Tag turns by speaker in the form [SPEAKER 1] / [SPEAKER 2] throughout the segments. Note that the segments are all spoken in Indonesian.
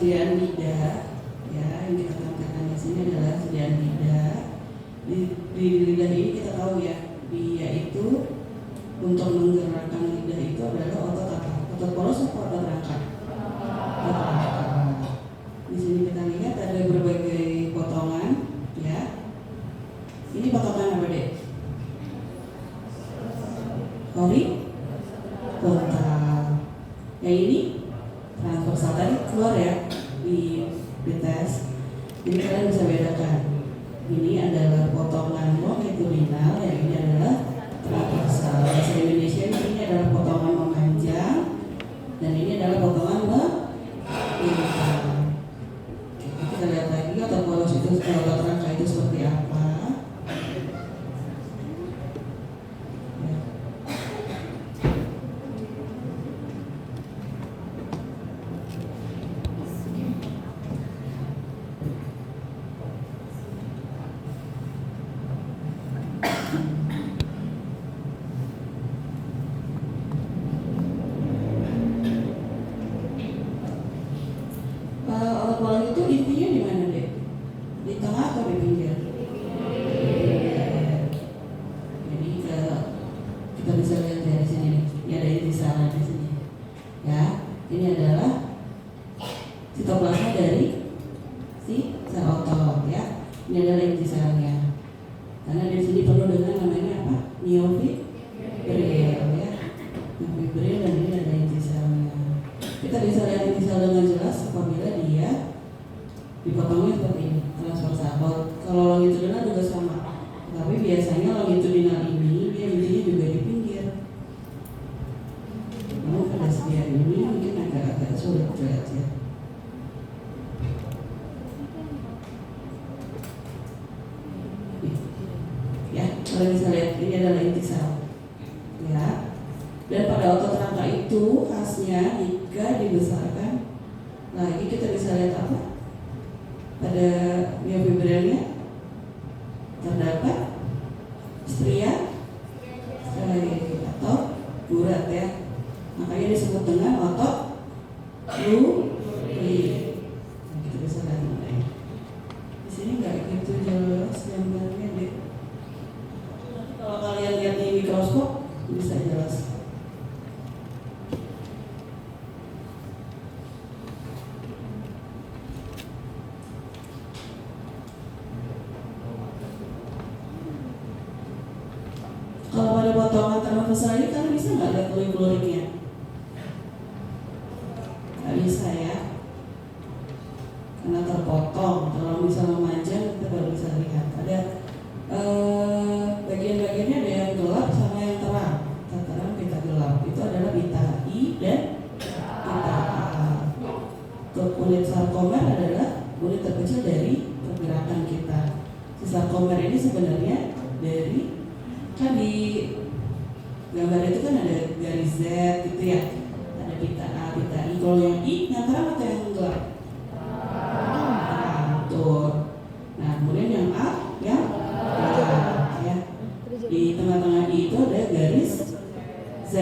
[SPEAKER 1] sediaan lidah, ya yang kita tampilkan di sini adalah sediaan lidah. Di lidah ini kita tahu ya, dia itu untuk menggerakkan lidah itu adalah otot apa? Otot poros atau otot rangka? Otot rangka. Di sini kita lihat ada berbagai potongan, ya. Ini potongan apa deh? Horizontal. Yang ini transversal, tadi keluar ya di tes. Jadi kalian bisa bedakan. Ini adalah potongan longitudinal, yang ini adalah transversal. Bahasa Indonesia ini adalah potongan memanjang, dan ini adalah potongan melintang. Kita lihat lagi otot poros itu, otot rangka itu seperti apa. Otot poros itu intinya di mana deh? Di tengah atau di pinggir? Jadi kita bisa lihat dari sini nih. Ini ada intisara di sini. Ya, ini adalah sitoplasma dari si sel otot ya. Ini adalah intisaranya. Karena di sini penuh dengan namanya apa? Miofibril ya. Miofibril, dan ini ada intisaranya. Kita bisa lihat intisar dengan jelas apabila dia dipotongnya seperti ini, transversal. Kalau longitudinal juga sama, tapi biasanya longitudinal ini dia intinya juga di pinggir. Namun pada sediaan ini mungkin agak sulit dilihat ya. Ya, kalian bisa lihat ini adalah intisar. Ya. Dan pada otot rangka itu khasnya jika dibesarkan lagi kita bisa lihat apa? Pada miofibrilnya terdapat stria atau urat ya. Makanya disebut dengan otot Luri. Kita bisa lihat namanya. Di sini nggak gitu jelas gambarnya deh. Kalau kalian lihat di mikroskop bisa jelas. Kalau pada potongan transversal ini kalian bisa nggak lihat lurik-luriknya? Nggak bisa ya, karena terpotong. Kalau bisa memanjang kita baru bisa lihat. Ada bagian-bagiannya, ada yang gelap sama yang terang. Kita terang, kita gelap. Itu adalah beta I dan beta A. Untuk unit sarkomer adalah unit terkecil dari pergerakan kita. Si sarkomer ini sebenarnya dari, kan di gambar itu kan ada garis Z gitu ya, ada beta A, beta I. Kalau yang I yang terang atau yang gelap? Tuh. Nah kemudian yang A yang gelap ya. Di tengah-tengah I itu ada garis Z.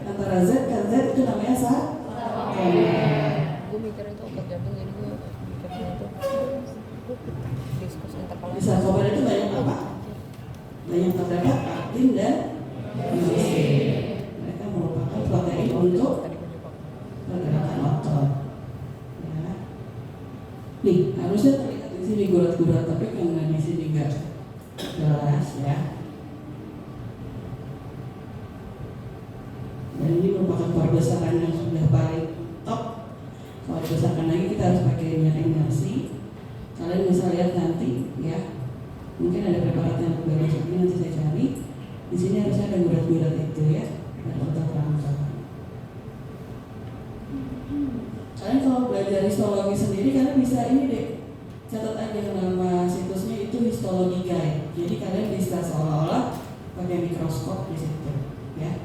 [SPEAKER 1] Antara Z dan Z itu namanya sarkomer.
[SPEAKER 2] Gue mikir itu obat jantung, jadi gue mikirnya itu diskus interpelasi.
[SPEAKER 1] Di sarkomer itu banyak apa? Banyak terdapat aktin dan leusin. Mereka merupakan protein untuk pergerakan otot. Ya. Nih harusnya terlihat di sini gurat-gurat, tapi karena di sini nggak jelas ya. Dan ini merupakan perbesaran yang sudah paling top. Kalau dibesarkan lagi kita harus pakai minyak imersi. Kalian bisa lihat nanti ya. Mungkin ada preparat yang lebih bagus lagi, nanti saya cari. Di sini harusnya ada gurat-gurat itu ya, dan otot rangka. Kalian kalau belajar histologi sendiri, kalian bisa ini deh, catat aja nama situsnya itu histologi guide. Jadi kalian bisa seolah-olah pakai mikroskop di situ, ya.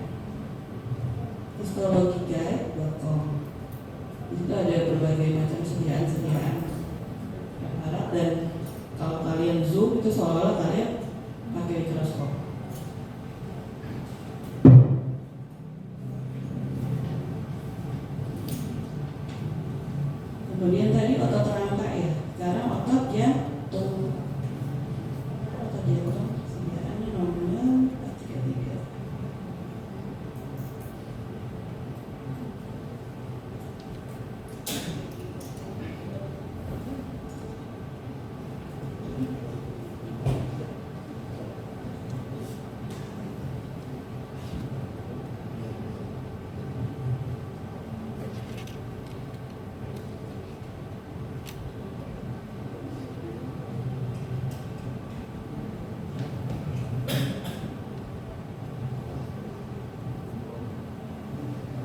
[SPEAKER 1] Histologiguide.com. Di situ ada berbagai macam sediaan-sediaan preparat, dan kalau kalian zoom itu seolah-olah kalian pakai mikroskop. Kemudian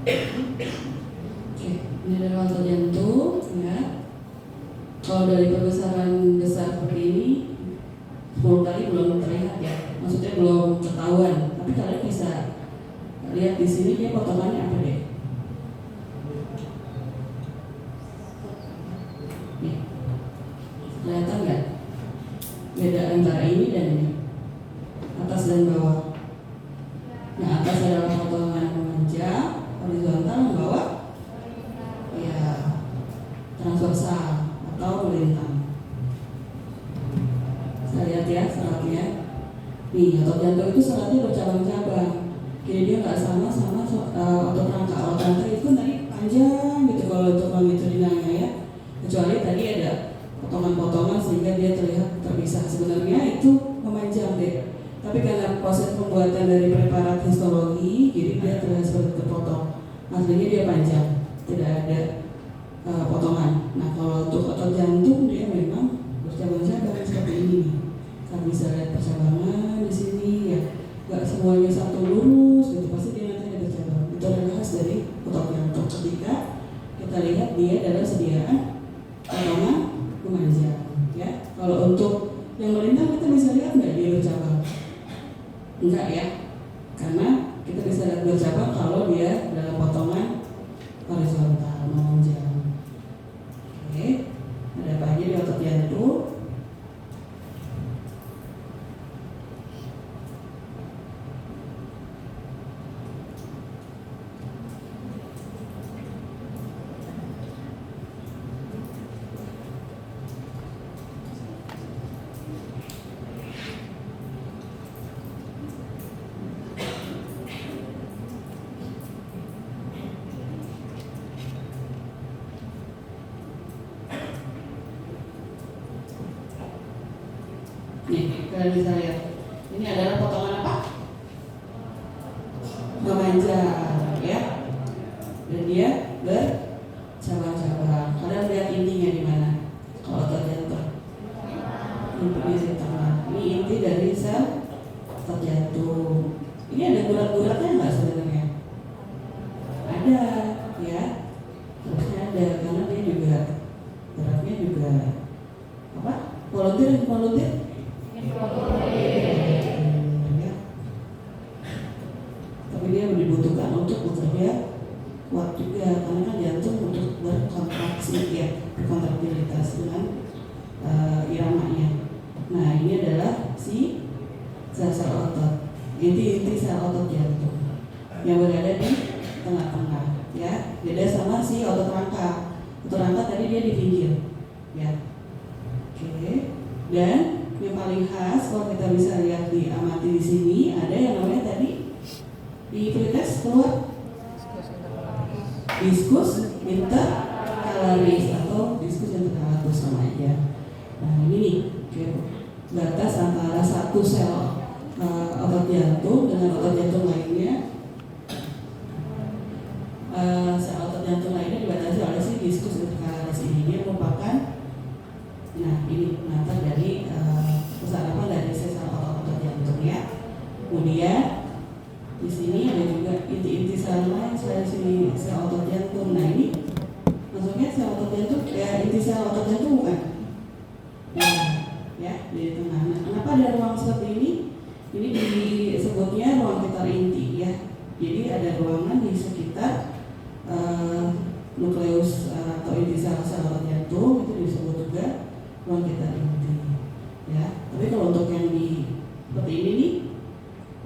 [SPEAKER 1] Oke, ini adalah otot jantung ya. Kalau dari perbesaran besar seperti ini 10 kali belum terlihat ya, maksudnya belum ketahuan. Tapi kalian bisa lihat di sini dia potongannya apa deh? Nih, kelihatan nggak? Beda antara ini dan ini, atas dan bawah. Nah, atas adalah potongan memanjang, horizontal, bawah ya transversal atau melintang. Saya lihat ya seratnya. Nih, otot jantung itu seratnya bercabang-cabang. Jadi dia nggak sama otot rangka. Otot rangka itu tadi panjang gitu kalau untuk longitudinalnya ya. Kecuali tadi ada potongan-potongan sehingga dia terlihat terpisah. Sebenarnya itu memanjang deh. Tapi karena proses pembuatan dari preparat histologi, jadi dia terlihat seperti terpotong. Aslinya dia panjang, tidak ada potongan. Nah, kalau untuk otot jantung dia memang bercabang-cabang seperti ini. Kalian bisa lihat percabangan di sini ya. Gak semuanya satu lurus gitu, pasti dia nanti ada bercabang. Itu adalah khas dari otot jantung. Ketika kita lihat dia adalah sediaan potongan memanjang. Ya, kalau untuk yang melintang kita bisa lihat nggak dia bercabang? Enggak ya, karena kita bisa lihat bercabang kalau dia dalam potongan horizontal memanjang. Oke, ada apa aja di otot jantung? Nih, kalian bisa lihat. Ini adalah potongan apa? Memanjang, ya. Dan dia bercabang-cabang. Kalian lihat intinya di mana? Kalau otot jantung. Ini di tengah. Ini inti dari sel otot jantung. Ini ada gurat-guratnya nggak sebenarnya? Ada, ya. Harusnya ada karena dia juga geraknya juga apa? Volunteer. Ya. Tapi dia dibutuhkan untuk bekerja kuat juga karena kan jantung untuk berkontraksi ya, berkontraktilitas dengan iramanya. Nah, ini adalah si sel-sel otot, inti-inti sel otot jantung yang berada di tengah-tengah ya. Beda sama si otot rangka. Otot rangka tadi dia di pinggir ya. Oke. Dan yang paling khas kalau kita bisa lihat diamati di sini ada yang namanya tadi di pretest keluar diskus intercalaris atau diskus intercalaris sama aja. Nah, ini nih batas antara satu sel otot jantung dengan otot jantung lainnya. Sel otot jantung lainnya dibatasi oleh si diskus intercalaris ini. Dia merupakan ini pengantar dari pusarapan dari sel otot jantung ya. Kemudian di sini ada juga inti-inti sel lain selain sini sel otot jantung. Nah, ini maksudnya sel otot jantung ya, inti sel otot jantung bukan? Ya, di tengah. Nah, kenapa ada ruang seperti ini? Ini disebutnya ruang sekitar inti ya. Jadi ada ruangan di sekitar nukleus atau inti sel otot jantung, itu disebut juga ruang sekitar inti. Ya, tapi kalau untuk yang di seperti ini nih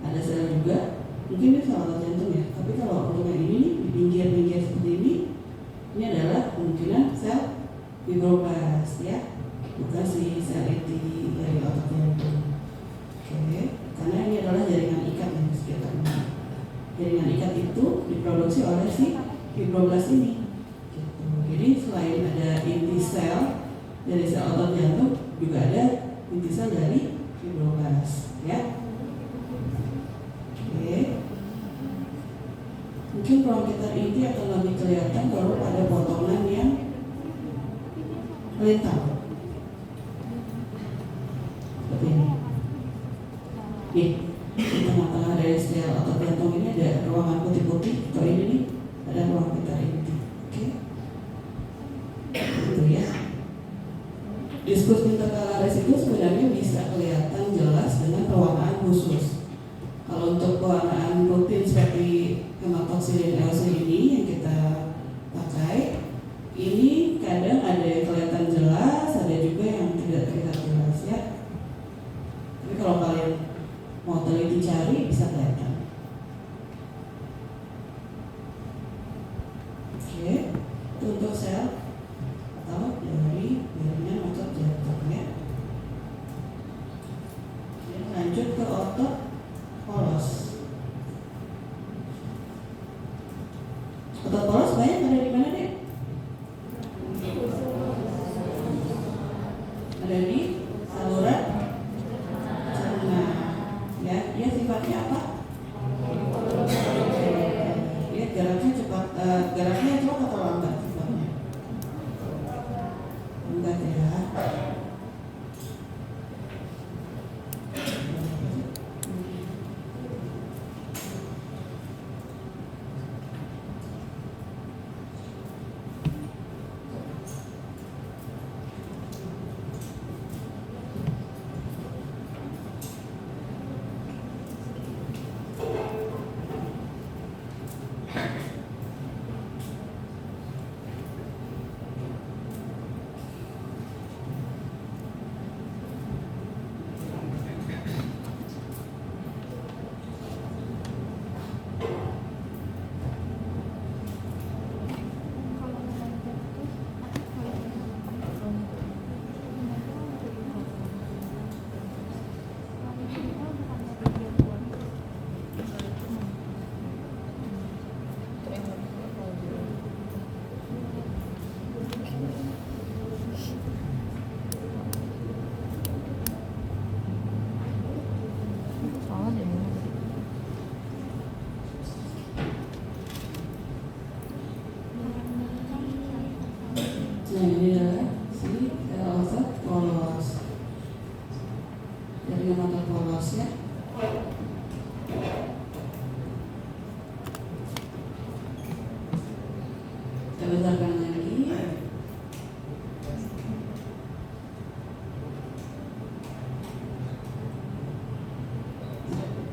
[SPEAKER 1] ada sel juga, mungkin ini sel otot jantung ya. Tapi kalau untuk yang ini nih di pinggir-pinggir seperti ini adalah kemungkinan sel fibroblast ya, bukan si sel inti dari otot jantung. Oke, karena ini adalah jaringan ikat yang di sekitarnya. Jaringan ikat itu diproduksi oleh si fibroblast ini. Gitu. Jadi selain ada inti sel dari sel otot jantung, juga ada inti sel dari fibroblast ya. Oke. Mungkin ruang sekitar inti akan lebih kelihatan kalau ada potongan yang melintang seperti ini. Nih, di tengah-tengah dari sel otot jantung ini ada ruangan putih-putih. Atau ini nih ada Diskus interkalaris itu sebenarnya bisa kelihatan jelas dengan pewarnaan khusus. Kalau untuk pewarnaan rutin seperti hematoksilin LC ini yang kita pakai, ini kadang ada yang kelihatan jelas, ada juga yang tidak terlihat jelas ya. Tapi kalau kalian mau teliti cari bisa kelihatan. Oke, itu untuk sel atau dari jaringan otot jantung ya. Lanjut ke otot polos. Otot polos banyak ada di mana deh? Ada di saluran cerna. Ya, dia sifatnya apa? Dia geraknya cepat, geraknya cepat atau lambat sifatnya? Lambat ya. Nah ini adalah si otot polos. Dari otot polos ya. Kita besarkan lagi.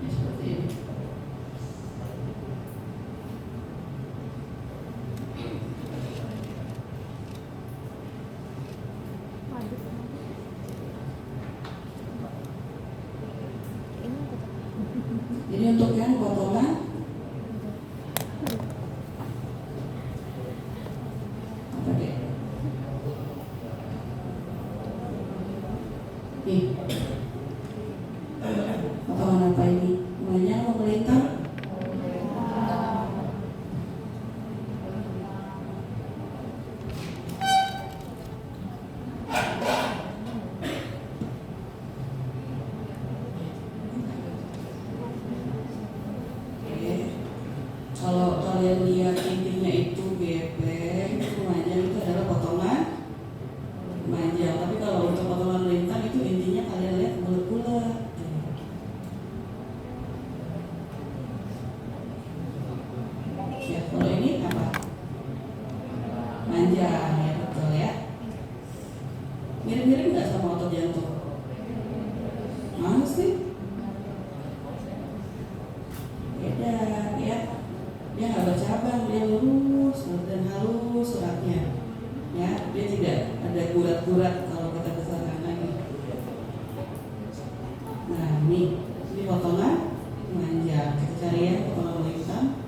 [SPEAKER 1] Seperti ini. Jadi untuk yang potongan apa deh? Nih, potongan apa ini? Banyak mau melintang? Kalau kalian lihat intinya itu gepeng, itu panjang, itu adalah potongan panjang. Tapi kalau untuk potongan melintang itu intinya kalian lihat bulat-bulat. Ya, kalau ini apa? Panjang ya, betul ya. Mirip-mirip nggak sama otot jantung? Mana sih? Beda ya. Dia nggak bercabang, dia lurus dan halus uratnya. Ya, dia tidak ada gurat-gurat kalau kita besarkan lagi. Nah, ini potongan panjang. Kita cari ya potongan melintang.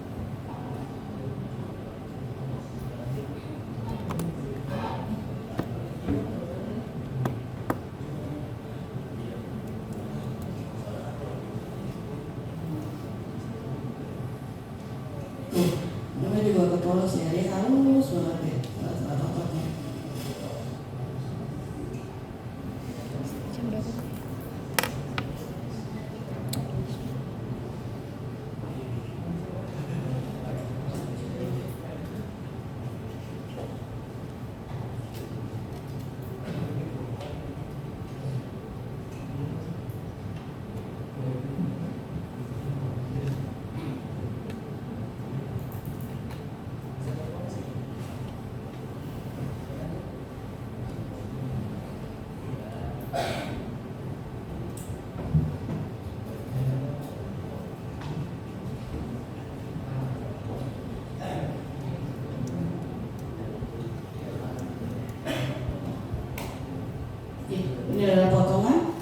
[SPEAKER 1] Namanya juga otot polos ya, dia halus banget ya, salah ototnya.
[SPEAKER 2] Jam berapa?
[SPEAKER 1] Ini adalah potongan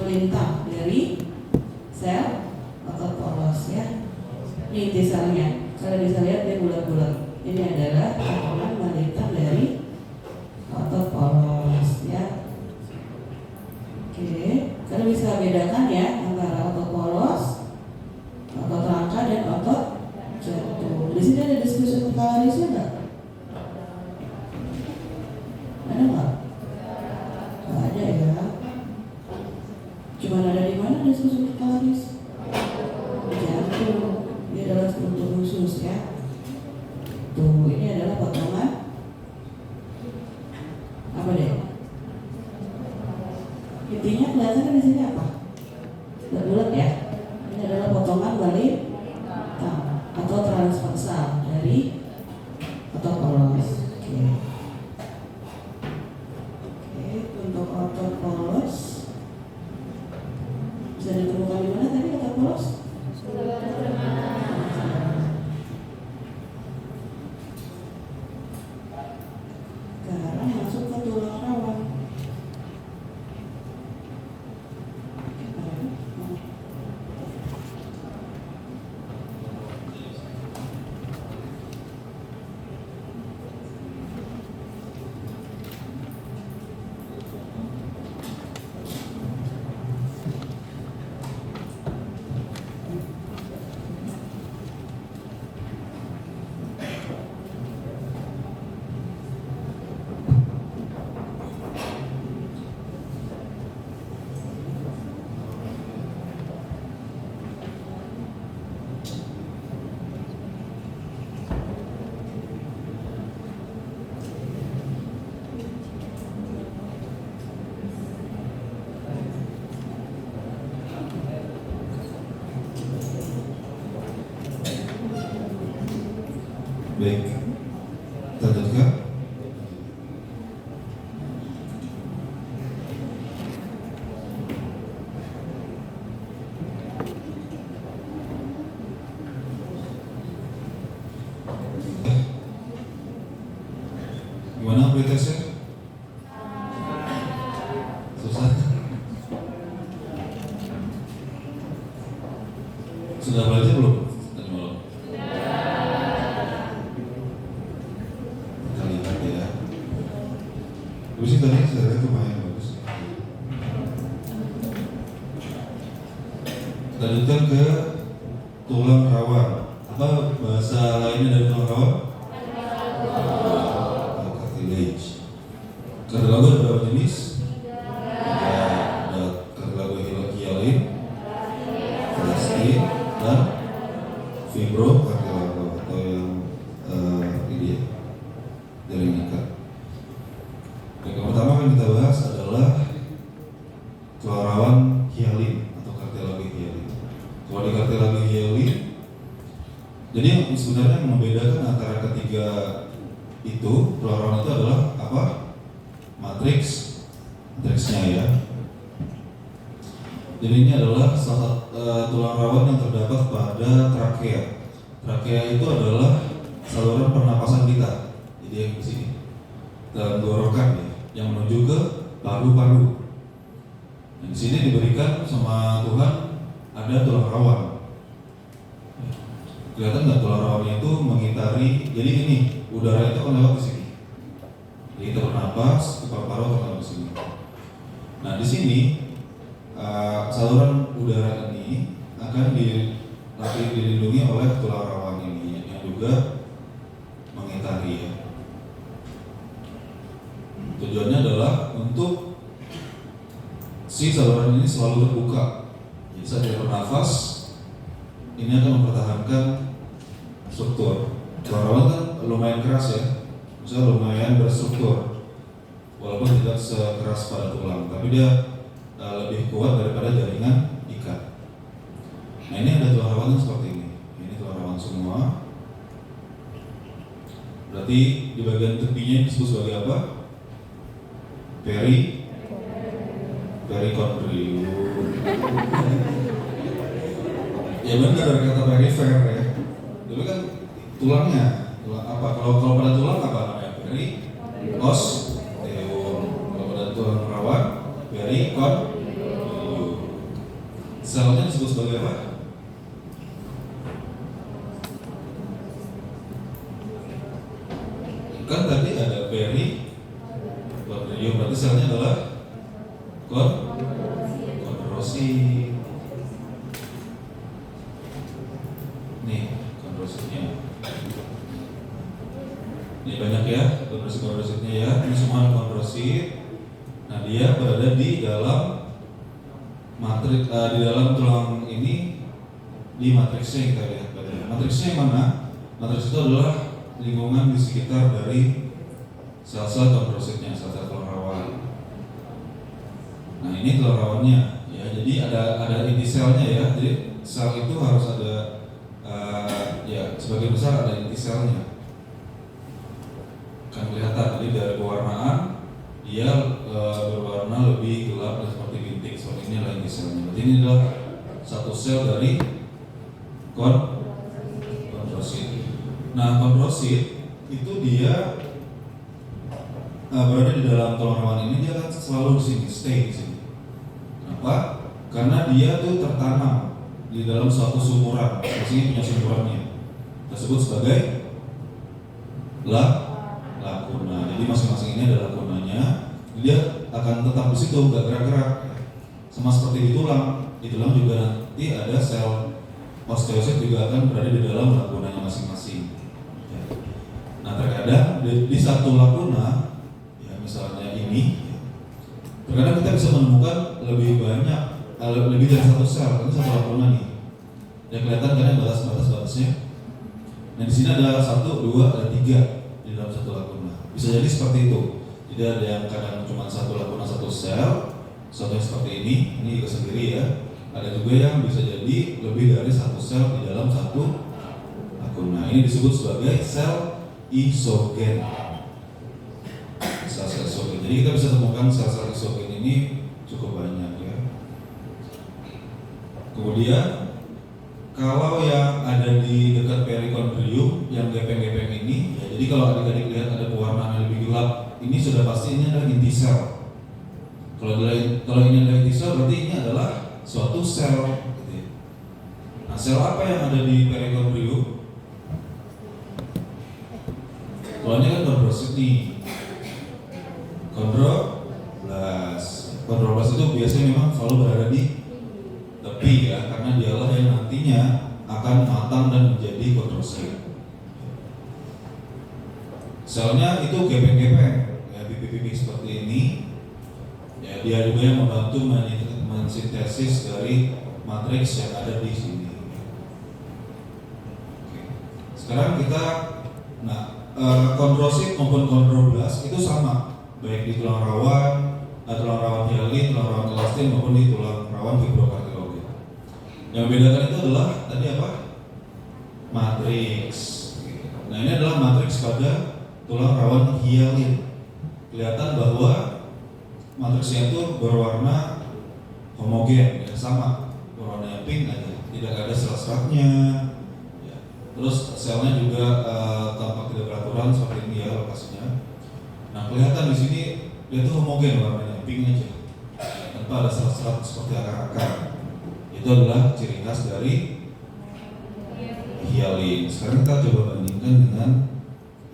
[SPEAKER 1] melintang dari sel otot polos ya. Ini inti selnya. Kalau bisa lihat dia bulat-bulat. Ini adalah potongan melintang dari otot polos ya. Oke, kalau bisa bedakan ya antara otot polos, otot rangka dan otot jantung. Di sini ada diskusi kalarisnya nggak? Ada nggak? Nggak ada ya. Cuma ada di mana diskusi kalaris? Di jantung. Ini adalah struktur khusus ya. Tuh, ini adalah potongan apa deh? Intinya kelihatan di sini apa? Bulat ya. Ini adalah potongan melintang atau transversal dari otot polos. Oke, untuk otot polos bisa ditemukan di mana tadi otot polos? Sekarang masuk ke tulang rawan.
[SPEAKER 3] Baik, lanjutkan. Gimana pretesnya? Susah? Sudah belajar belum? Tadi malam? Terlihat ya. Terus sih tadi saya lihat lumayan bagus. Kita lanjutkan ke tulang rawan. Apa bahasa lainnya dari tulang rawan? Cartilage. Cartilage ada berapa jenis? Ada cartilage hyaline, elastin, dan fibrocartilage atau yang ini ya, jaring ikat. Yang pertama yang kita bahas adalah tulang rawan hyaline atau cartilage hyaline. Kalau di cartilage hyaline, jadi yang sebenarnya membedakan antara ketiga itu tulang rawan itu adalah apa? Matriksnya ya. Jadi ini adalah tulang rawan yang terdapat pada trakea. Trakea itu adalah saluran pernapasan kita. Jadi yang di sini dan tenggorokan ya, yang menuju ke paru-paru. Di sini diberikan sama Tuhan ada tulang rawan. Kelihatan nggak tulang rawannya itu mengitari? Jadi ini udara itu akan lewat di sini. Jadi kita bernapas, ke paru-paru akan lewat di sini. Nah di sini saluran udara ini akan dilindungi oleh tulang rawan ini yang juga mengitari ya. Tujuannya adalah untuk si saluran ini selalu terbuka. Jadi saat dia bernafas, ini akan mempertahankan struktur. Tulang rawan kan lumayan keras ya, misalnya lumayan berstruktur, walaupun tidak sekeras pada tulang, tapi dia lebih kuat daripada jaringan ikat. Nah ini ada tulang rawan seperti ini. Ini tulang rawan semua. Berarti di bagian tepinya disebut sebagai apa? perikondrium. Ya benar kata perifer ya. Dulu kan tulangnya, tulang apa? Kalau pada tulang apa namanya? Periosteum. Kalau pada tulang rawan, perikondrium. Selnya disebut sebagai apa? Kan tadi ada perikondrium, berarti selnya adalah kondrosit. Nih kondrositnya. Ini banyak ya kondrositnya ya. Ini semua kondrosit. Nah dia berada di dalam matriks, di dalam tulang ini, di matriksnya kita lihat. Matriksnya yang mana? Matriks itu adalah lingkungan di sekitar dari sel-sel kondrositnya, sel-sel tulang rawan. Nah ini tulang rawannya ya. Jadi ada inti selnya ya. Jadi sel itu harus ada ya sebagian besar ada inti selnya. Kan kelihatan tadi dari pewarnaan dia berwarna lebih gelap dan seperti bintik. Seperti ini adalah inti selnya. Berarti ini adalah satu sel dari kondrosit. Nah kondrosit itu dia berada di dalam tulang rawan ini, dia akan selalu di sini, stay di sini. Kenapa? Karena dia tuh tertanam di dalam suatu sumuran, maksudnya punya sumurannya, tersebut sebagai lakuna. Jadi masing-masing ini ada lakunanya, dia akan tetap di situ, nggak gerak-gerak. Sama seperti di tulang juga nanti ada sel osteosit juga akan berada di dalam lakunanya masing-masing. Nah terkadang di satu lakuna, ya misalnya ini, terkadang kita bisa menemukan lebih banyak, lebih dari satu sel. Ini satu lakuna nih. Yang kelihatan kan yang batas-batasnya. Nah di sini ada 1, 2, ada 3 di dalam satu lakuna. Bisa jadi seperti itu. Jadi ada yang kadang cuma satu lakuna satu sel, satu yang seperti ini juga sendiri ya. Ada juga yang bisa jadi lebih dari satu sel di dalam satu lakuna. Ini disebut sebagai sel isogen. Sel-sel isogen. Jadi kita bisa temukan sel-sel isogen ini cukup banyak ya. Kemudian kalau yang ada di dekat perikondrium yang gepeng-gepeng ini, ya, jadi kalau adik-adik lihat ada pewarnaan yang lebih gelap, ini sudah pasti ini adalah inti sel. Kalau ini adalah inti sel, berarti ini adalah suatu sel. Nah, sel apa yang ada di perikondrium? Kalau ini kan kondrosit nih, kondroblas itu biasanya memang selalu berada di tepi ya, karena dialah yang nantinya akan matang dan menjadi kondrosit. Selnya itu gepeng-gepeng, ya pipi-pipi seperti ini. Ya, dia juga yang membantu mensintesis dari matriks yang ada di sini. Oke. Sekarang kita, kondrosit maupun kondroblas itu sama, baik di tulang rawan hialin, tulang rawan elastin maupun di tulang rawan fibrokartilogen. Yang membedakan itu adalah tadi apa? Matriks. Nah ini adalah matriks pada tulang rawan hialin. Kelihatan bahwa matriksnya itu berwarna homogen, ya, sama, berwarna pink aja, tidak ada serat-seratnya. Ya. Terus selnya juga tampak tidak beraturan seperti ini ya lokasinya. Nah kelihatan di sini dia tuh homogen warnanya, pink aja, tanpa ada serat-serat seperti akar-akar. Itu adalah ciri khas dari hialin. Sekarang kita coba bandingkan dengan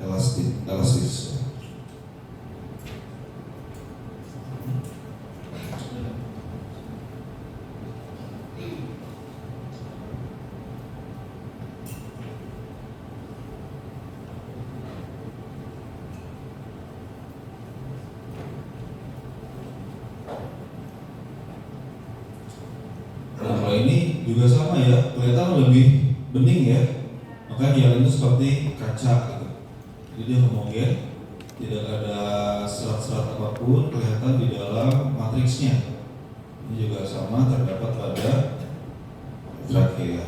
[SPEAKER 3] elastis. Ini juga sama ya, kelihatan lebih bening ya. Maka hialin itu seperti kaca gitu. Jadi dia homogen, tidak ada serat-serat apapun kelihatan di dalam matriksnya. Ini juga sama terdapat pada trakea.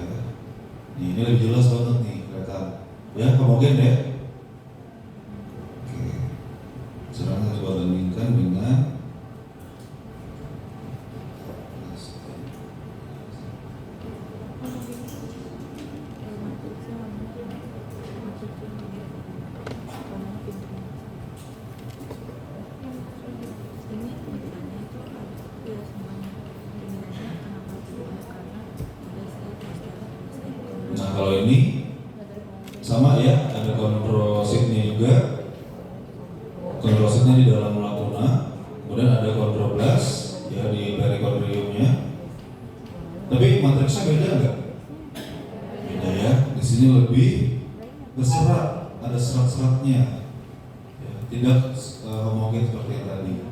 [SPEAKER 3] Ini lebih jelas banget nih kelihatan. Ya homogen ya. Oke. Sekarang kita coba bandingkan dengan kalau ini sama ya, ada kondrositnya juga. Kondrositnya di dalam lacuna, kemudian ada kondroblast ya di perikondriumnya. Tapi matriksnya beda nggak? Beda ya. Di sini lebih berserat, ada serat-seratnya. Ya, tidak homogen seperti yang tadi,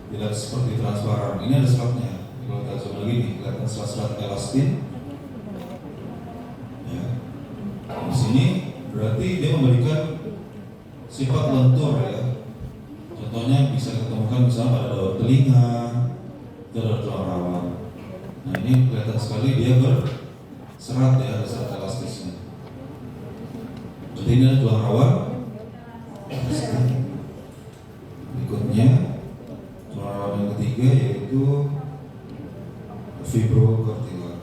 [SPEAKER 3] tidak seperti transparan. Ini ada seratnya. Kalau kita coba lagi nih, kelihatan serat-serat elastin. Ya. Di sini berarti dia memberikan sifat lentur ya. Contohnya bisa ditemukan misalnya pada daun telinga, itu adalah tulang rawan. Nah ini kelihatan sekali dia berserat ya, ada serat elastisnya. Jadi ini adalah tulang rawan. Berikutnya tulang rawan yang ketiga yaitu fibrocartilago.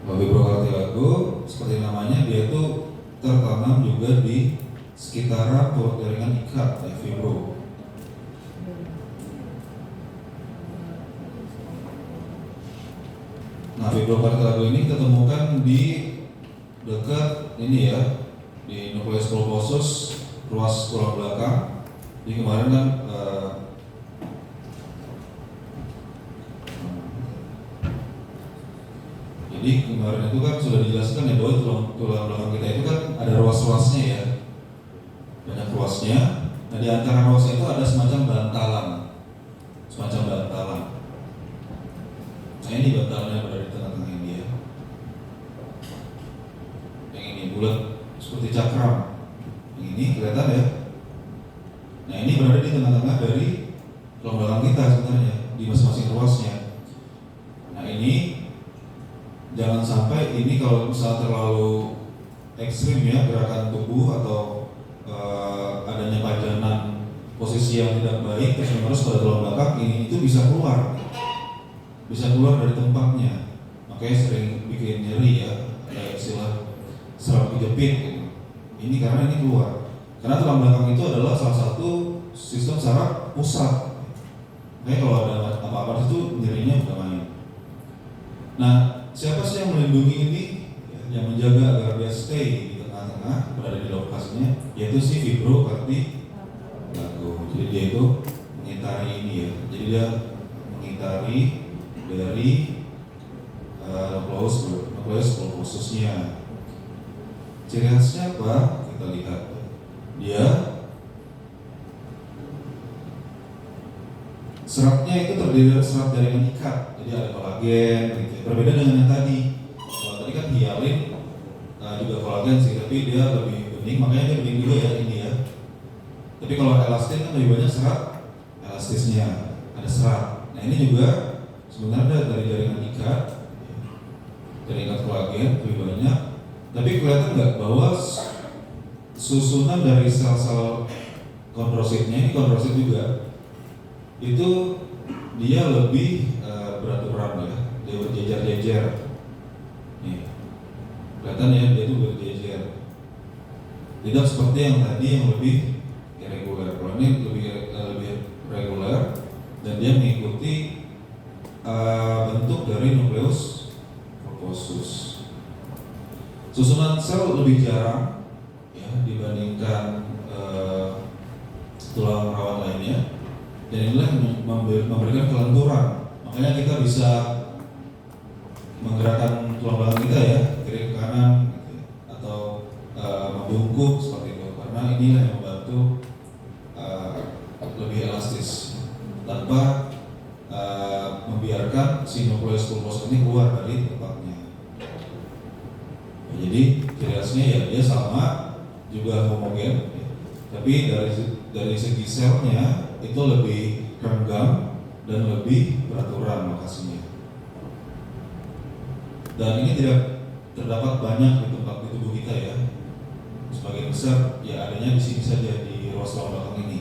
[SPEAKER 3] Fibrocartilago seperti namanya, dia itu tertanam juga di sekitaran tulang jaringan ikat ya, fibro. Nah, fibrocartilago ini kita temukan di dekat ini ya, di nukleus pulposus, ruas tulang belakang. Jadi kemarin kan itu kan sudah dijelaskan ya bahwa tulang belakang kita itu kan ada ruas-ruasnya ya, banyak ruasnya. Nah di antara ruasnya itu ada semacam bantalan. Nah ini bantalan yang berada di tengah-tengah ini ya. Yang ini bulat seperti cakram. Yang ini kelihatan ya. Nah ini berada di tengah-tengah dari tulang belakang kita sebenarnya, di masing-masing ruasnya. Nah ini jangan sampai ini kalau misalnya terlalu ekstrim ya gerakan tubuh atau adanya pajanan posisi yang tidak baik terus menerus pada tulang belakang ini itu bisa keluar dari tempatnya, makanya sering bikin nyeri ya, ada istilah serap kejepit gitu. Ini karena ini keluar, karena tulang belakang itu adalah salah satu sistem saraf pusat, makanya kalau ada apa-apa itu nyerinya bukan main. Nah siapa sih yang melindungi ini, yang menjaga agar dia stay di tengah-tengah, berada di lokasinya, yaitu si fibrocartilago. Jadi dia itu mengitari ini ya, jadi dia mengitari dari nukleus pulposusnya. Ciri khasnya apa? Kita lihat, dia seratnya itu terdiri dari serat jaringan ikat, jadi ada kolagen gitu. Berbeda dengan yang tadi. Kalau tadi kan hialin juga kolagen sih, tapi dia lebih bening, makanya dia bening juga ya ini ya. Tapi kalau elastin kan lebih banyak serat elastisnya, ada serat. Nah ini juga sebenarnya dari jaringan ikat, jaringan kolagen lebih banyak. Tapi kelihatan nggak bahwa susunan dari sel-sel kondrositnya, ini kondrosit juga, itu dia lebih beraturan ya, dia berjejer-jejer. Nih, kelihatan ya dia itu berjejer. Tidak seperti yang tadi yang lebih irregular. Kalau ini lebih reguler dan dia mengikuti bentuk dari nukleus pulposus. Susunan sel lebih jarang ya dibandingkan tulang rawan lainnya. Dan inilah yang memberikan kelenturan. Makanya kita bisa menggerakkan tulang belakang kita ya, kiri ke kanan gitu ya, atau membungkuk seperti itu. Karena inilah yang membantu lebih elastis tanpa membiarkan si nukleus pulposus ini keluar dari tempatnya. Ya, jadi ciri khasnya ya dia sama, juga homogen, ya. Tapi dari segi selnya itu lebih renggang dan lebih beraturan lokasinya. Dan ini tidak terdapat banyak di tempat di tubuh kita ya. Sebagian besar ya adanya di sini saja di ruas tulang belakang ini.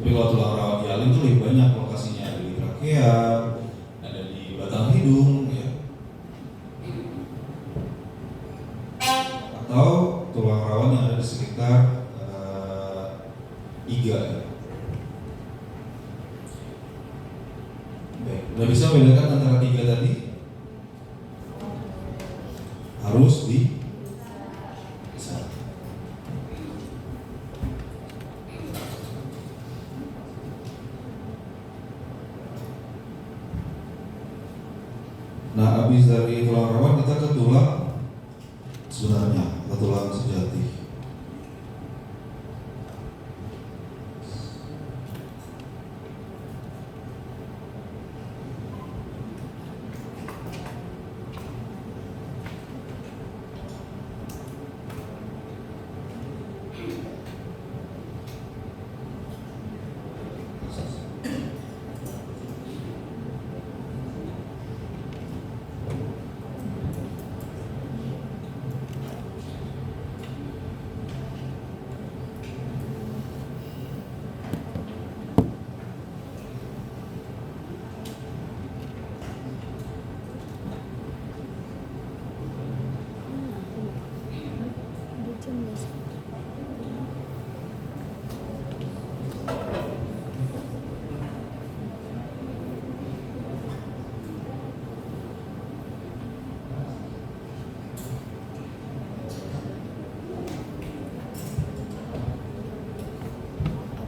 [SPEAKER 3] Tapi kalau tulang rawan hialin itu lebih banyak lokasinya, ada di trakea, ada di batang hidung ya. Atau tulang rawan yang ada di sekitar iga ya. Baik, udah bisa membedakan antara tiga tadi? harus di Nah, habis dari tulang rawan kita ke tulang sebenarnya, ke tulang sejati.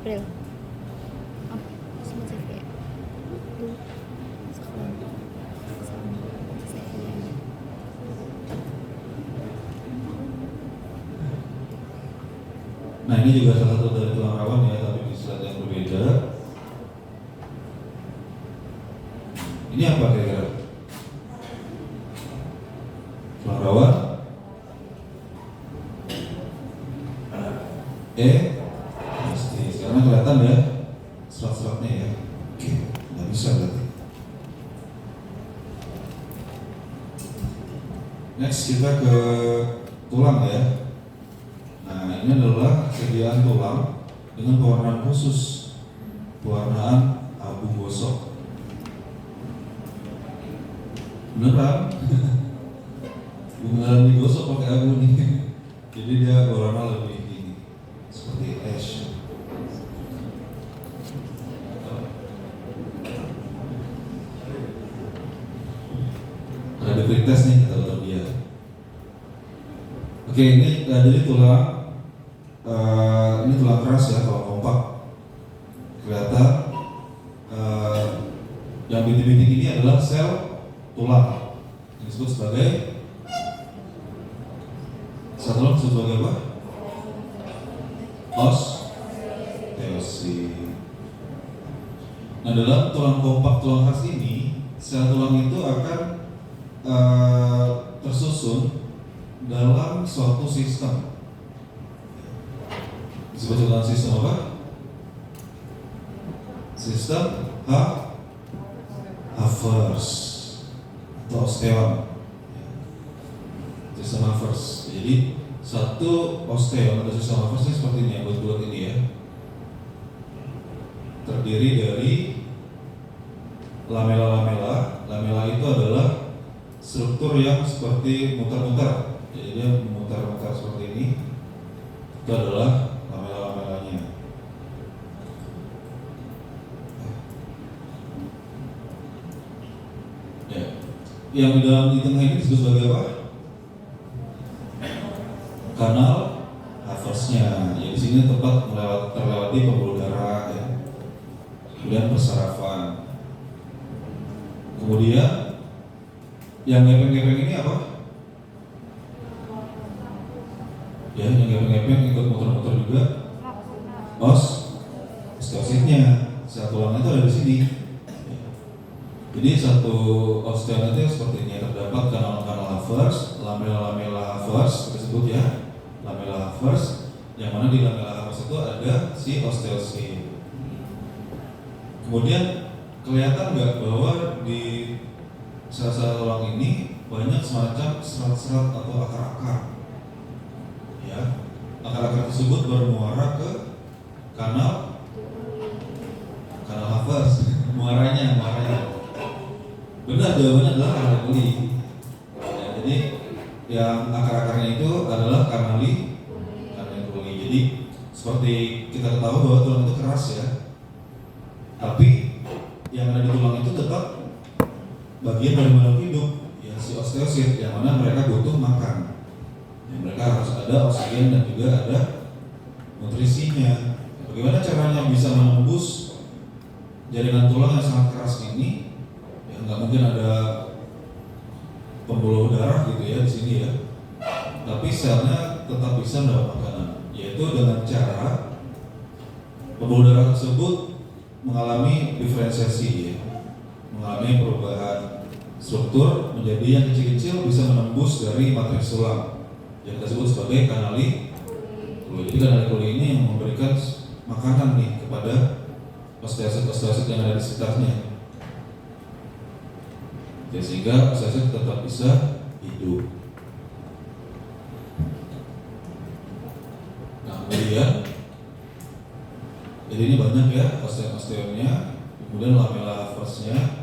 [SPEAKER 2] April. Oh, semasa kayak itu sekarang sama saya.
[SPEAKER 3] Nah, ini juga salah satu dari tulang rawan ya, tapi di slide yang berbeda. Ini apa kira-kira? Tulang rawan pasti sekarang kelihatan ya serat-seratnya ya. Oke, nggak bisa berarti. Next kita ke tulang ya. Nah, ini adalah sediaan tulang dengan pewarnaan khusus, pewarnaan abu gosok. Beneran? Beneran digosok pakai abu nih. Jadi dia warna lebih ini seperti ash. Ada quick test nih kata dokter dia. Oke, ini jadi tulang. Ini tulang keras ya, tulang kompak. Kelihatan yang bintik-bintik ini adalah sel tulang yang disebut sebagai sel tulang disebut sebagai apa? Osteosit. Nah, dalam tulang kompak tulang keras ini, sel tulang itu akan tersusun dalam suatu sistem. Disebut dengan sistem apa? Sistem Havertz atau osteon. Sistem Havertz. Jadi satu osteon atau sistem Havertz ini seperti ini, bulat-bulat ini ya. Terdiri dari lamela-lamela. Lamela itu adalah struktur yang seperti muter-muter. Jadi dia memutar-mutar seperti ini. Itu adalah lamela-lamelanya. Ya. Yang di tengah ini disebut sebagai apa? Kanal Havertz-nya. Ya, di sini tempat terlewati pembuluh darah ya. Kemudian persarafan. Kemudian yang gepeng-gepeng ini apa? Ya, yang gepeng-gepeng ikut muter-muter juga. Osteositnya. Sel tulangnya itu ada di sini. Jadi satu osteon itu seperti ini, terdapat kanal-kanal Havertz, lamela-lamela Havertz tersebut ya, lamela Havertz, yang mana di lamela Havertz itu ada si osteosit. Kemudian kelihatan nggak bahwa di sel-sel tulang ini banyak semacam serat-serat atau akar-akar, ya, akar-akar tersebut bermuara ke kanal Havertz, muaranya. Benar, jawabannya adalah kanal kulit. Ya, jadi yang akar-akarnya itu adalah kanali kulit. Jadi seperti kita ketahui bahwa tulang itu keras ya, tapi yang ada di tulang itu tetap bagian dari makhluk hidup, ya si osteosit, yang mana mereka butuh makan. Ya, mereka harus ada oksigen dan juga ada nutrisinya. Bagaimana caranya bisa menembus jaringan tulang yang sangat keras ini? Ya nggak mungkin ada pembuluh darah gitu ya di sini ya. Tapi selnya tetap bisa mendapat makanan, yaitu dengan cara pembuluh darah tersebut mengalami diferensiasi ya, mengalami perubahan struktur menjadi yang kecil-kecil bisa menembus dari matriks tulang yang kita sebut sebagai kanali kuli. Jadi kanali kuli ini yang memberikan makanan nih kepada osteosit yang ada di sekitarnya, ya, sehingga osteosit tetap bisa hidup. Nah kemudian, jadi ini banyak ya osteonnya, kemudian lamella haversnya.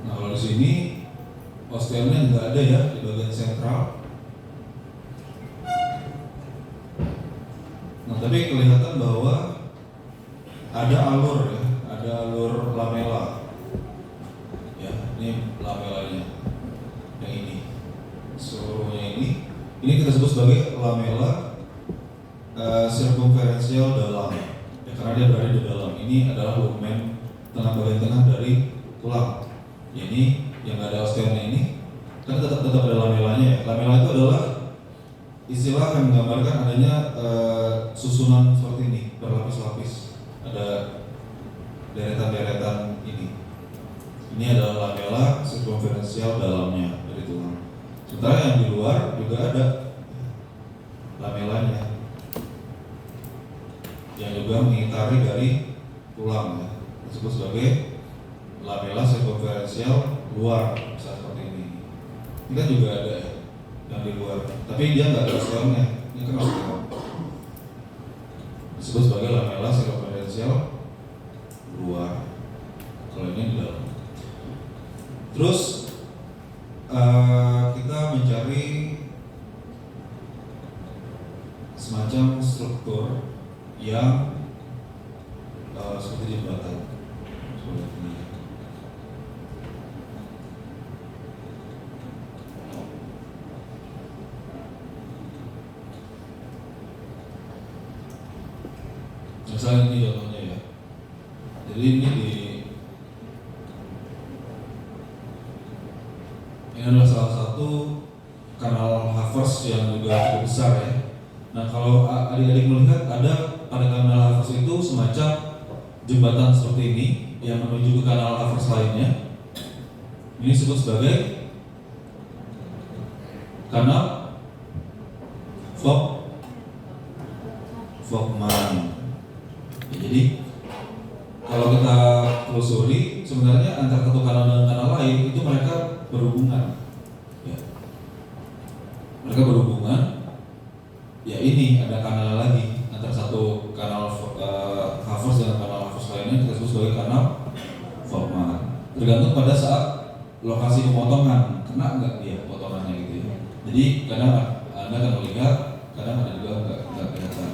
[SPEAKER 3] Nah kalau di sini osteonnya nggak ada ya di bagian sentral. Nah tapi kelihatan bahwa ada alur ya, ada alur lamela. Ya, ini lamelanya yang ini, seluruhnya ini kita sebut sebagai lamela sirkumferensial dalam. Ya, karena dia berada di dalam. Ini adalah lumen bagian tengah dari tulang. Ya, ini yang ada osteonnya ini, kan tetap ada lamelanya ya. Lamela itu adalah istilah yang menggambarkan adanya susunan seperti ini, berlapis-lapis. Ada deretan-deretan ini. Ini adalah lamela sirkumferensial dalamnya dari tulang. Sementara yang di luar juga ada lamelanya, yang juga mengitari dari tulang ya. Disebut sebagai lamela sirkumferensial luar, misalnya seperti ini. Ini kan juga ada ya, yang di luar. Tapi dia nggak ada osteonnya. Ini kan osteon. Disebut sebagai lamela sirkumferensial luar. Kalau ini di dalam. Terus kita mencari semacam struktur yang seperti jembatan. Seperti ini. Misalnya ini contohnya ya. Jadi ini adalah salah satu kanal Havers yang juga cukup besar ya. Nah kalau adik-adik melihat ada pada kanal Havers itu semacam jembatan seperti ini yang menuju ke kanal Havers lainnya. Ini disebut sebagai kanal Volkmann. Ya, jadi kalau kita telusuri sebenarnya antara satu kanal dan kanal lain itu mereka berhubungan. Ya. Mereka berhubungan. Ya ini ada kanal lagi antara satu kanal Havers dengan kanal Havers lainnya kita sebut sebagai kanal Volkmann. Tergantung pada saat lokasi pemotongan, kena nggak dia potongannya gitu ya. Jadi kadang Anda akan melihat, kadang ada juga nggak kelihatan.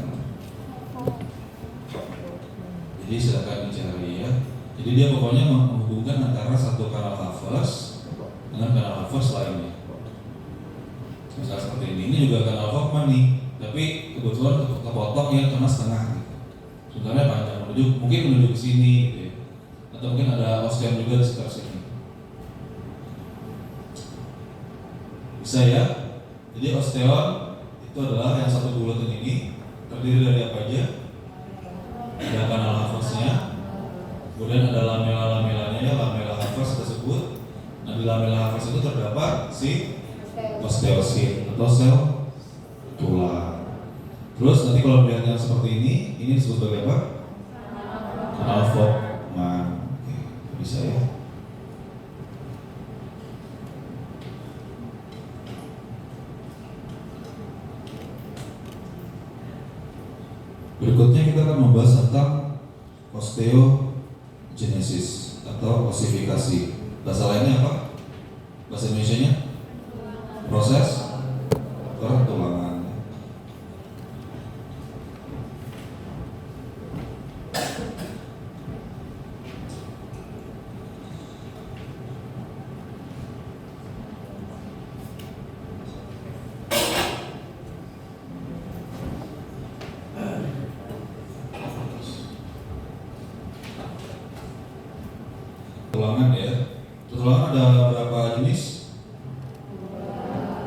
[SPEAKER 3] Jadi silakan dicari ya. Jadi dia pokoknya menghubungkan antara satu kanal Havers dengan kanal Havers lainnya. Misalnya seperti ini juga kanal Volkmann nih, tapi kebetulan kepotong yang kena setengah gitu. Sebenarnya panjang mungkin menuju ke sini gitu ya. Atau mungkin ada osteon juga di sekitar sini. Bisa ya. Jadi osteon itu adalah yang satu bulatan ini terdiri dari apa aja? Ada kanal Haversnya, kemudian ada lamela-lamelanya ya, lamela Havers tersebut. Nah di lamela Havers itu terdapat si osteosit atau sel tulang. Terus nanti kalau melihat yang seperti ini disebut sebagai apa? Kanal Volkmann. Oke, bisa ya. Berikutnya kita akan membahas tentang osteogenesis atau osifikasi. Bahasa lainnya apa? Bahasa Indonesianya? Proses pertulangan. Tulangan ya. Tulangan ada berapa jenis?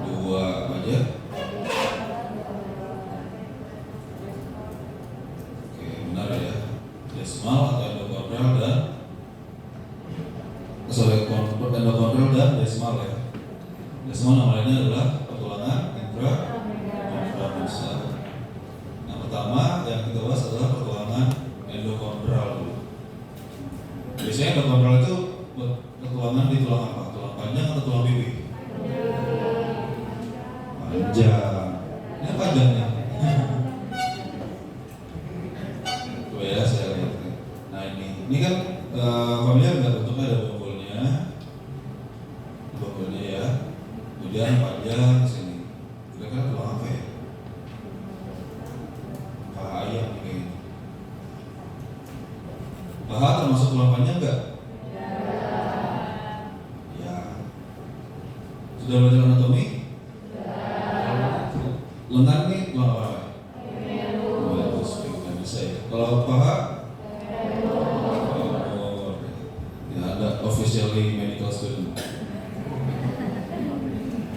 [SPEAKER 3] Dua aja. Oke, benar ya. Desmal atau endokondral dan endokondral dan desmal ya. Desmal nama lainnya adalah pertulangan intramusal. Yang pertama yang kita bahas adalah pertulangan endokondral. Biasanya endokondral itu pertulangan di tulang apa? Tulang panjang atau tulang pipi? Panjang. Ini panjangnya. Tuh ya, saya lihat. Nah ini kan familiar nggak, bentuknya ada bonggolnya ya. Kemudian panjang ke sini. Kira-kira tulang apa ya? Paha ayam ini. Paha termasuk tulang panjang nggak? Ya. Sudah belajar anatomi? Lengan nih tulang apa? Bisa ya. Kalau paha? Ya ada officially medical student.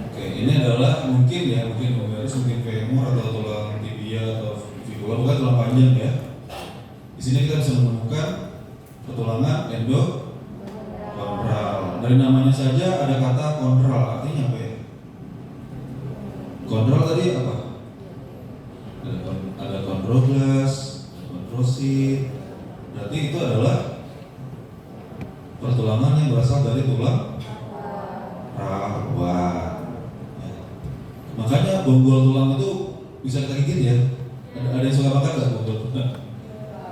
[SPEAKER 3] Oke, ini adalah mungkin humerus, mungkin femur atau tulang tibia atau fibula, bukan tulang panjang ya. Di sini kita bisa menemukan pertulangan endokondral. Dari namanya saja ada kata kondral, artinya apa ya? Kondral tadi apa? Ada kondroblas, kondrosit. Berarti itu adalah pertulangan yang berasal dari tulang rawan. Ya. Makanya bonggol tulang itu bisa kita gigit ya. Ada yang suka makan nggak bonggol tulang?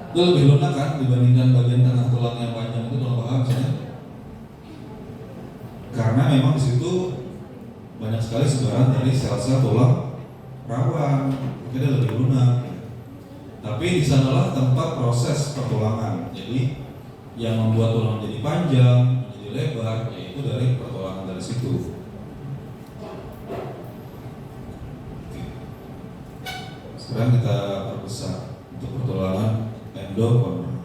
[SPEAKER 3] Itu lebih lunak kan dibandingkan bagian tengah tulang yang panjang itu, tulang paha misalnya. Karena memang di situ banyak sekali sebaran dari sel-sel tulang rawan, jadi lebih lunak. Tapi di sanalah tempat proses pertulangan. Jadi yang membuat tulang jadi panjang, menjadi lebar, yaitu dari pertulangan dari situ. Sekarang kita perbesar untuk pertulangan endokondral.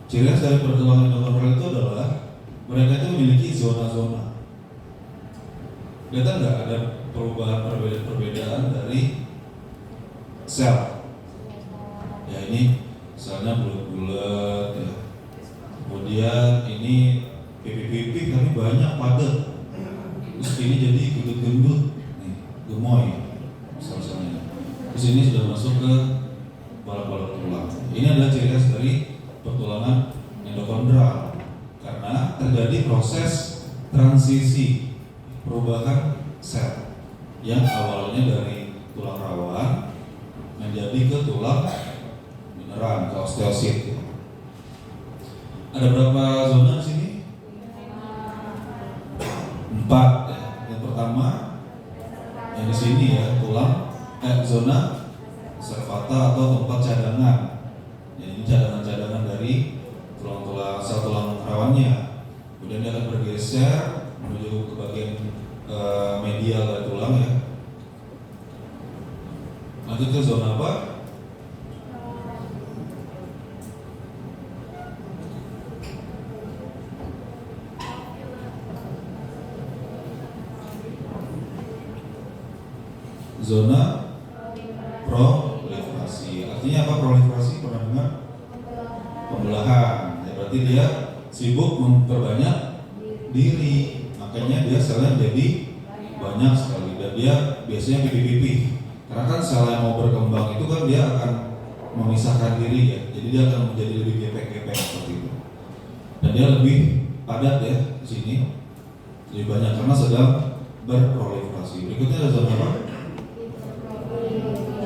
[SPEAKER 3] Ciri khas dari pertulangan endokondral itu adalah mereka itu memiliki zona-zona. Kelihatan nggak ada perbedaan dari sel? Ya ini selnya bulat-bulat ya. Kemudian ini pipi-pipi tapi banyak padat. Terus ini jadi gendut-gendut, nih, gemoy, misalnya. Terus ini sudah masuk ke balak-balak tulang. Ini adalah ciri khas dari pertulangan endokondral karena terjadi proses transisi perubahan sel yang awalnya dari tulang rawan menjadi ke tulang beneran, ke osteosit. Ada berapa zona di sini? 4 ya. Yang pertama yang di sini ya, tulang zona servata atau tempat cadangan. Ya, ini cadangan-cadangan dari tulang-tulang sel tulang rawannya. Kemudian dia akan bergeser menuju ke bagian medial dari tulang ya. Lanjut ke zona apa? Zona proliferasi. Artinya apa proliferasi? Pernah dengar? Pembelahan. Ya, berarti dia sibuk memperbanyak diri. Makanya dia selnya jadi banyak sekali. Dan dia biasanya pipi-pipi. Karena kan sel yang mau berkembang itu kan dia akan memisahkan diri ya. Jadi dia akan menjadi lebih gepek-gepek seperti itu. Dan dia lebih padat ya di sini. Lebih banyak karena sedang berproliferasi. Berikutnya ada zona apa?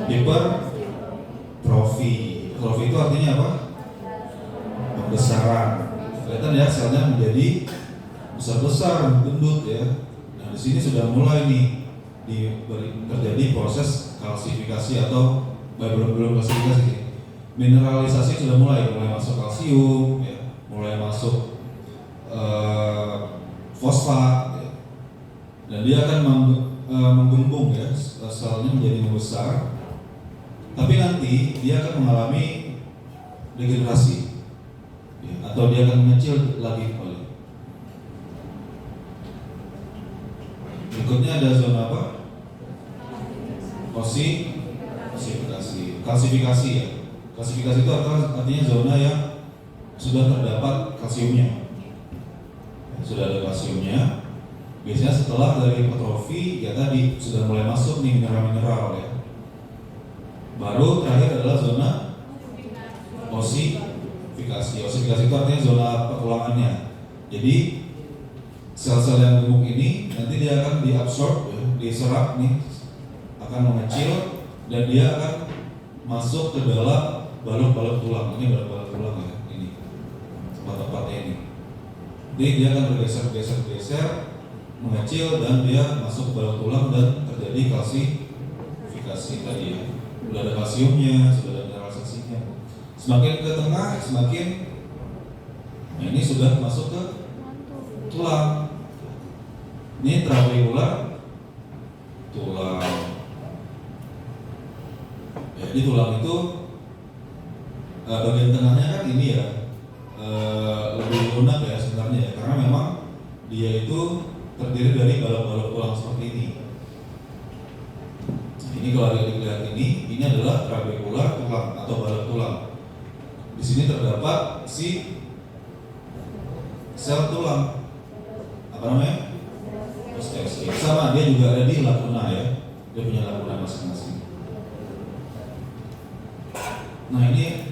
[SPEAKER 3] Hipertrofi. Hipertrofi itu artinya apa? Pembesaran. Kelihatan ya selnya menjadi besar-besar, gendut ya. Nah di sini sudah mulai nih terjadi proses kalsifikasi atau belum kalsifikasi, mineralisasi sudah mulai masuk kalsium, ya, mulai masuk fosfat, ya. Dan dia akan menggembung ya, selnya menjadi membesar. Tapi nanti dia akan mengalami degenerasi, ya, atau dia akan mengecil lagi kembali. Berikutnya ada zona apa? Klasifikasi. Klasifikasi ya. Klasifikasi itu artinya zona yang sudah terdapat kalsiumnya. Sudah ada kalsiumnya. Biasanya setelah dari hipertrofi ya tadi sudah mulai masuk nih mineral-mineral ya. Baru terakhir adalah zona osifikasi. Osifikasi itu artinya zona pertulangannya. Jadi sel-sel yang gemuk ini nanti dia akan diabsorb, ya, diserap nih, akan mengecil dan dia akan masuk ke dalam balok-balok tulang. Ini balok-balok tulang ya, ini tempat-tempatnya ini. Jadi dia akan bergeser, mengecil dan dia masuk ke balok tulang dan terjadi kalsifikasi tadi ya. Sudah ada kalsiumnya, sudah ada mineralisasinya. Semakin ke tengah, semakin ini sudah masuk ke tulang. Ini trabecular tulang. Jadi tulang itu bagian tengahnya kan ini ya lebih lunak ya sebenarnya ya, karena memang dia itu terdiri dari balok-balok tulang seperti ini. Ini kalau dilihat ini adalah trabecular tulang atau balok tulang. Di sini terdapat si sel tulang, apa namanya? Osteosit. Sama dia juga ada di laguna ya, dia punya laguna masing-masing. Nah ini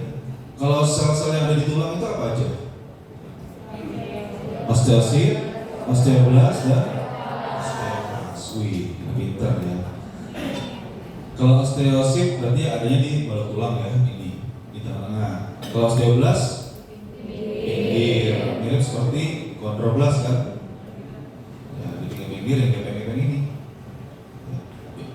[SPEAKER 3] kalau sel-sel yang ada di tulang itu apa aja? Osteosit, osteoblast dan osteoblas. Wih, pintar ya. Kalau osteosit berarti adanya di balok tulang ya, ini di tengah-tengah. Kalau osteoblast pinggir, mirip seperti chondroblast kan? Ya, di pinggir-pinggir yang gepeng-gepeng ini.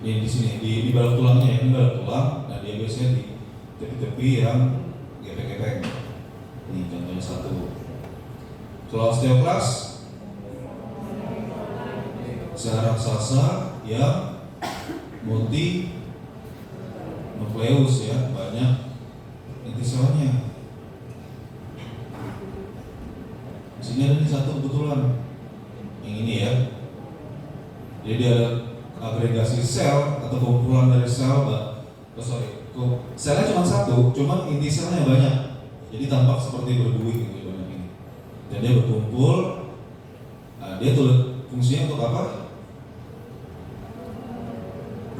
[SPEAKER 3] Ya, di sini di balok tulangnya ya, ini balok tulang. Nah dia biasanya di tepi-tepi yang gepeng-gepeng. Ini contohnya satu. Kalau osteoblast sel raksasa yang multi nukleus ya, banyak inti selnya. Di sini ada nih satu kebetulan yang ini ya. Jadi ada agregasi sel atau kumpulan dari sel, selnya cuma satu, cuma inti selnya banyak. Jadi tampak seperti berbuih gitu banyak ini. Dan dia berkumpul. Nah, dia tuh fungsinya untuk apa?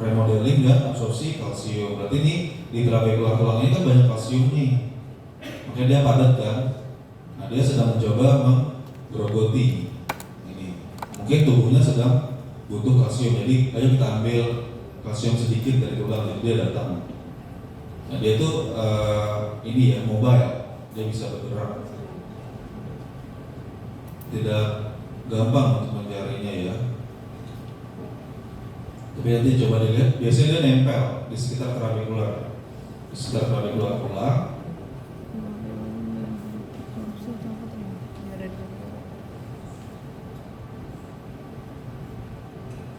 [SPEAKER 3] Remodeling dan absorpsi kalsium. Berarti ini di trabecular tulang ini kan banyak kalsium nih, makanya dia padat kan. Nah dia sedang mencoba menggerogoti ini. Mungkin tubuhnya sedang butuh kalsium, jadi ayo kita ambil kalsium sedikit dari tulang, jadi dia datang. Nah dia tuh ini ya mobile, dia bisa bergerak. Tidak gampang untuk mencarinya ya. Tapi nanti coba dilihat, biasanya dia nempel di sekitar trabecular, di sekitar trabecular tulang.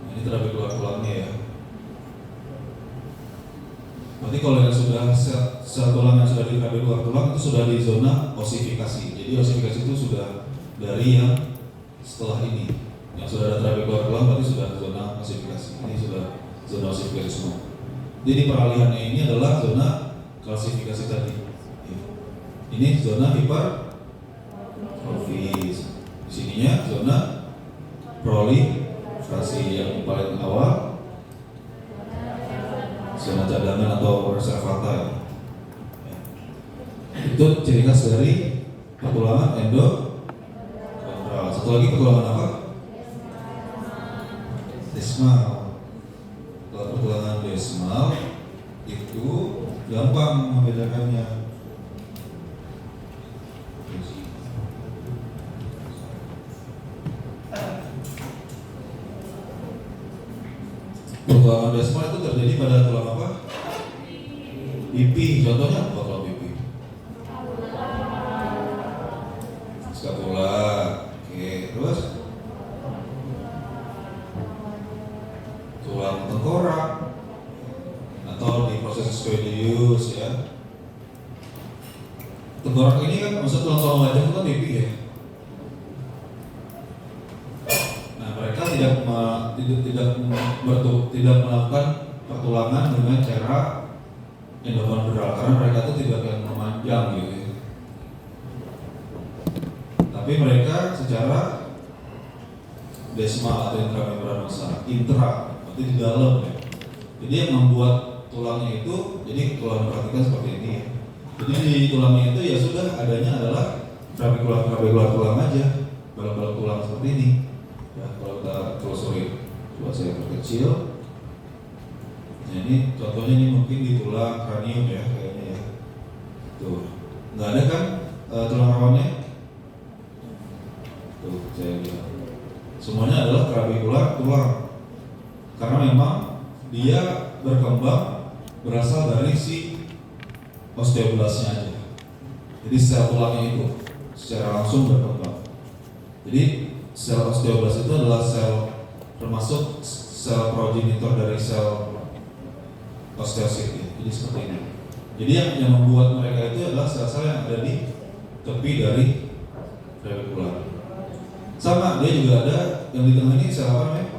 [SPEAKER 3] Nah, ini trabecular tulangnya ya. Berarti kalau yang sudah sel tulang yang sudah di trabecular tulang itu sudah di zona osifikasi. Jadi osifikasi itu sudah dari yang setelah ini. Yang sudah ada trabecular tulang berarti sudah zona osifikasi. Ini sudah zona osifikasi semua. Jadi peralihannya ini adalah zona klasifikasi tadi. Ini zona hipertrofi. Di sininya zona proliferasi yang paling awal. Zona cadangan atau reservata. Itu ciri khas dari pertulangan endokondral. Satu lagi pertulangan apa? Desmal. Kalau pertulangan desmal itu gampang membedakannya. Pertulangan desmal itu terjadi pada tulang apa? Pipi. Contohnya apa kalau pipi? Scapula. Oke, terus tulang tengkorak atau di proses squamous ya. Tengkorak ini kan maksud tulang-tulang wajah itu kan pipi ya. Nah mereka tidak melakukan pertulangan dengan cara endovaskular karena mereka itu tidak akan memanjang gitu ya. Tapi mereka secara desmal atau intramembranosa, berarti di dalam ya. Jadi yang membuat tulangnya itu, jadi kalau perhatikan seperti ini ya. Jadi di tulangnya itu ya sudah adanya adalah trabekular tulang aja, balok-balok tulang seperti ini. Ya, kalau kita telusuri, coba saya perkecil. Nah, ini contohnya ini mungkin di tulang kranium ya kayaknya ya. Tuh, nggak ada kan tulang rawannya? Tuh, saya lihat. Semuanya adalah trabekular tulang. Karena memang dia berkembang berasal dari si osteoblasnya aja. Jadi sel tulangnya itu secara langsung berkembang. Jadi sel osteoblas itu adalah sel termasuk sel progenitor dari sel osteosit ya. Jadi seperti ini. Jadi yang membuat mereka itu adalah sel-sel yang ada di tepi dari trabekular. Sama dia juga ada yang di tengah ini sel apa namanya?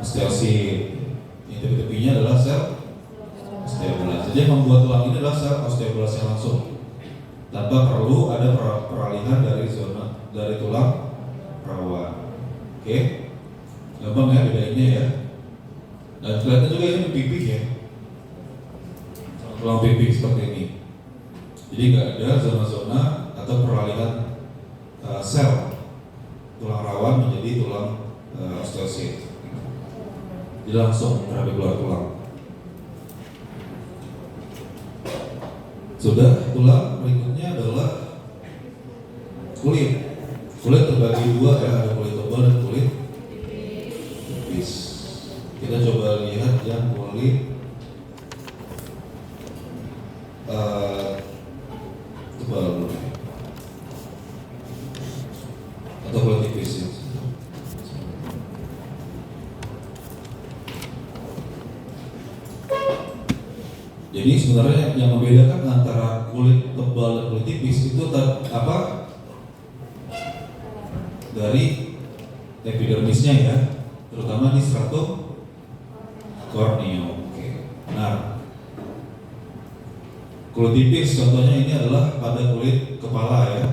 [SPEAKER 3] Osteosit. Yang tepi-tepinya adalah sel osteoblas. Jadi yang membuat tulang ini adalah sel osteoblas yang langsung, tanpa perlu ada peralihan dari zona dari tulang rawan. Oke, gampang ya bedainnya ya. Dan kelihatan juga ini pipih ya, tulang pipih seperti ini. Jadi nggak ada zona-zona atau peralihan sel tulang rawan menjadi tulang osteosit. Jadi langsung trabekular tulang. Sudah, tulang berikutnya adalah kulit. Kulit terbagi dua ya, ada kulit tebal dan kulit tipis. Kita coba lihat yang kulit tebal dulu. Atau kulit tipis ya. Jadi sebenarnya yang membedakan antara kulit tebal dan kulit tipis itu apa? Dari epidermisnya ya, terutama di stratum corneum. Oke. Nah, kulit tipis contohnya ini adalah pada kulit kepala ya.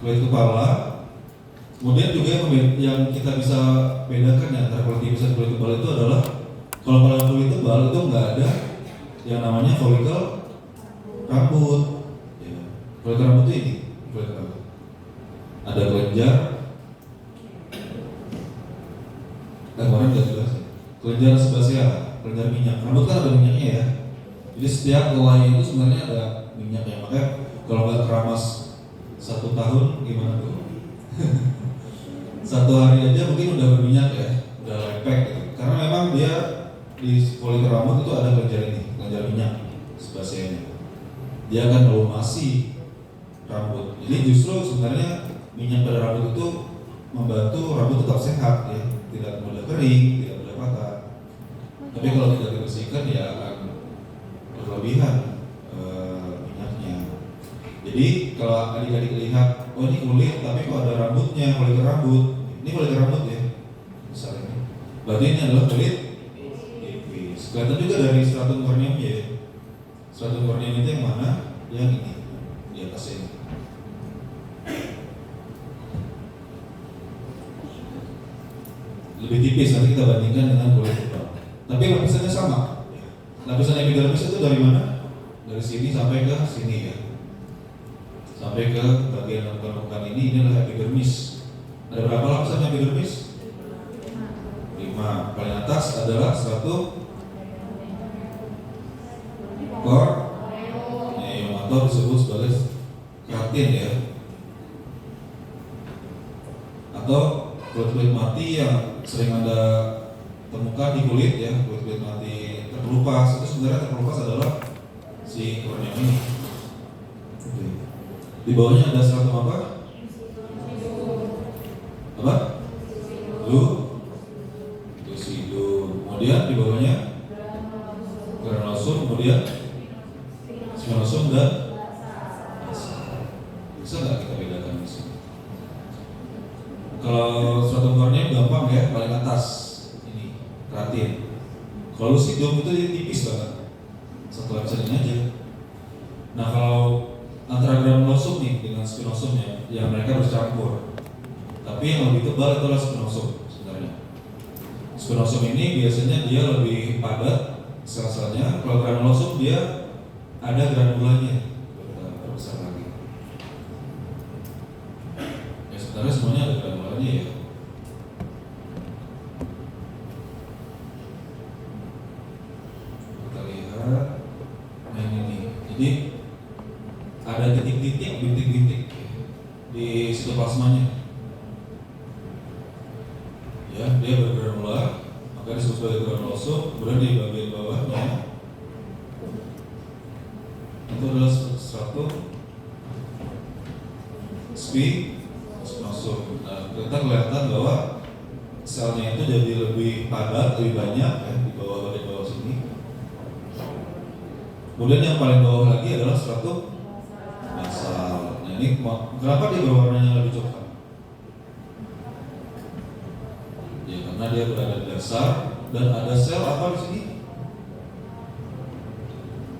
[SPEAKER 3] Kulit kepala. Kemudian juga yang kita bisa bedakan ya antara kulit tipis dan kulit tebal itu adalah kalau pada kulit tebal itu nggak ada yang namanya folikel rambut. Ya. Folikel rambut itu ini, folikel rambut. Ada kelenjar. Kemarin nggak jelas. Kelenjar sebasial, kelenjar minyak. Rambut kan ada minyaknya ya. Jadi setiap helai itu sebenarnya ada minyaknya. Makanya kalau nggak keramas 1 tahun gimana tuh? 1 hari aja mungkin udah berminyak ya, udah lepek gitu. Karena memang dia di folikel rambut itu ada kelenjar ini, kelenjar minyak sebasialnya. Dia akan melumasi rambut. Jadi justru sebenarnya minyak pada rambut itu membantu rambut tetap sehat ya, tidak mudah kering, tidak mudah patah. Tapi kalau tidak dibersihkan ya akan berlebihan minyaknya. Jadi kalau adik-adik lihat, oh ini kulit tapi kok ada rambutnya, folikel rambut. Ini folikel rambut ya, misalnya. Berarti ini adalah kulit. Kelihatan juga dari stratum corneum ya. Stratum corneum itu yang mana? Yang ini, di atas ini. Lebih tipis, nanti kita bandingkan dengan kulit tebal. Tapi lapisannya sama. Lapisan epidermis itu dari mana? Dari sini sampai ke sini ya. Sampai ke bagian permukaan ini adalah epidermis. Ada berapa lapisan epidermis? 5. Paling atas adalah stratum corneum atau disebut sebagai keratin ya, atau kulit-kulit mati yang sering Anda temukan di kulit ya, kulit-kulit mati terkelupas. Itu sebenarnya terkelupas adalah si corneum ini. Di bawahnya ada stratum apa? Apa? Lucidum. Kemudian di bawahnya granosum, kemudian spinosum dan bisa nggak kita bedakan di sini? Kalau stratum corneum gampang ya, paling atas ini keratin. Kalau lucidum itu dia tipis banget, satu lapisan ini aja. Nah kalau antara granulosum nih dengan spinosum yang mereka bercampur, tapi yang lebih tebal itulah spinosum sebenarnya. Spinosum ini biasanya dia lebih padat sel-selnya. Kalau granulosum dia ada granulanya berbesar lagi. Ya sebenarnya semuanya ada granulanya ya. Kita lihat, nah ini. Jadi ada titik-titik, bintik-bintik di sitoplasmanya. Ya, dia bergranular, maka disebut sebagai granulosum. Kemudian di bagian bawahnya itu adalah stratum spinosum. Nah, kita kelihatan bahwa selnya itu jadi lebih padat, lebih banyak ya, di bawah sini. Kemudian yang paling bawah lagi adalah stratum basal. Nah ini kenapa dia berwarnanya lebih coklat? Ya karena dia berada di dasar dan ada sel apa di sini?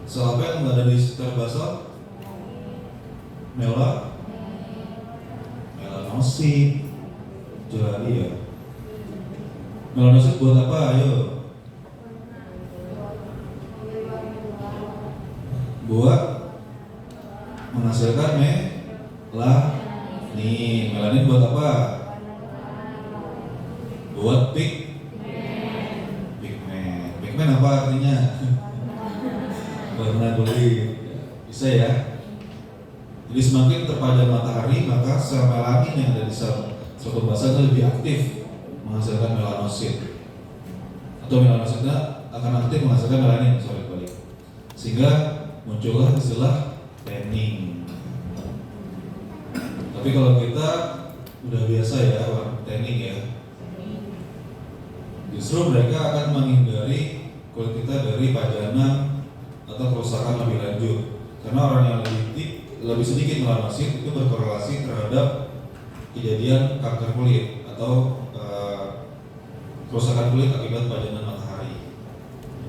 [SPEAKER 3] Sel apa yang ada di sekitar basal? Melanosit. Jadi ya. Melanosit buat apa? Ayo. Buat menghasilkan melanin. Melanin buat apa? Buat pigmen. Pigmen apa artinya? Warna kulit. Bisa ya. Jadi semakin terpajang matahari, maka sel melanin yang ada di sel stratum basal itu lebih aktif menghasilkan melanosit. Atau melanositnya akan aktif menghasilkan melanin, balik. Sehingga muncullah istilah tanning. Tapi kalau kita udah biasa ya tanning ya, justru mereka akan menghindari kulit kita dari pajanan atau kerusakan lebih lanjut. Karena orang yang lebih sedikit melanosit itu berkorelasi terhadap kejadian kanker kulit atau kerusakan kulit akibat pajanan matahari.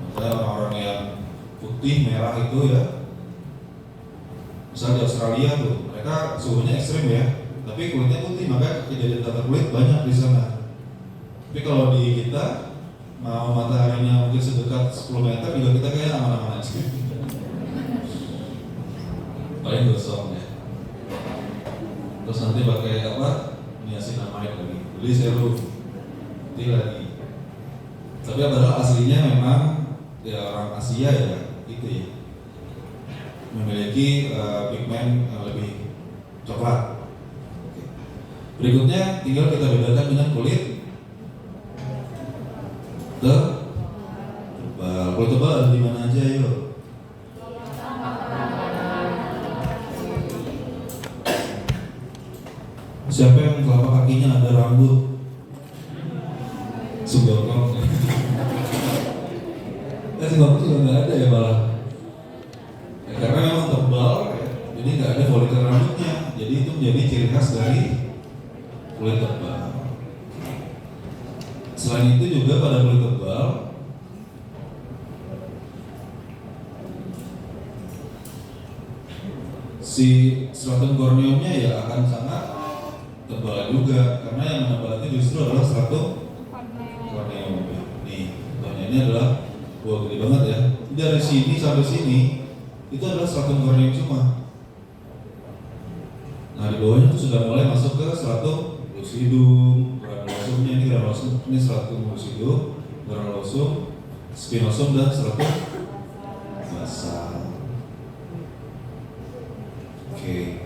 [SPEAKER 3] Makanya orang-orang yang putih merah itu ya, misalnya di Australia tuh, mereka suhunya ekstrim ya, tapi kulitnya putih, maka kejadian kanker kulit banyak di sana. Tapi kalau di kita mau mataharinya mungkin sedekat 10 meter juga kita kayak aman-aman aja. Paling gosong ya. Terus nanti pakai apa? Niacinamide lagi. Beli serum. Nanti lagi. Tapi padahal aslinya memang ya orang Asia ya, gitu ya. Memiliki pigmen yang lebih coklat. Oke. Berikutnya tinggal kita bedakan dengan kulit tebal. Kulit tebal ada di mana aja yuk? Siapa yang telapak kakinya ada rambut? Sunggokong. Sunggokong juga nggak ada ya malah. Ya, karena memang tebal, ya, jadi nggak ada folikel rambutnya. Jadi itu menjadi ciri khas dari kulit tebal. Selain itu juga pada kulit tebal, si stratum corneumnya ya akan sangat tebal juga, karena yang menebal itu justru adalah stratum corneum. Nih, contohnya ini adalah gede banget ya. Dari sini sampai sini itu adalah stratum corneum semua. Nah di bawahnya itu sudah mulai masuk ke stratum lucidum, granulosumnya ini granulosum, ini stratum lucidum, granulosum, spinosum dan stratum basal. Oke.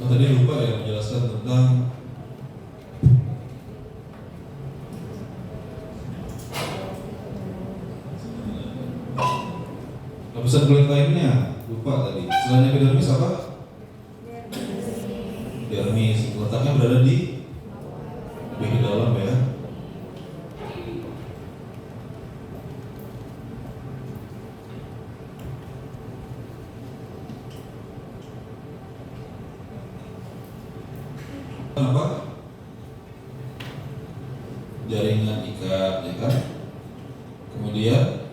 [SPEAKER 3] Oh, tadi lupa ya menjelaskan tentang lapisan kulit lainnya. Lupa tadi. Selain epidermis apa? Dermis. Letaknya berada di lebih di dalam ya. Apa? jaringan ikat, ya kan? Kemudian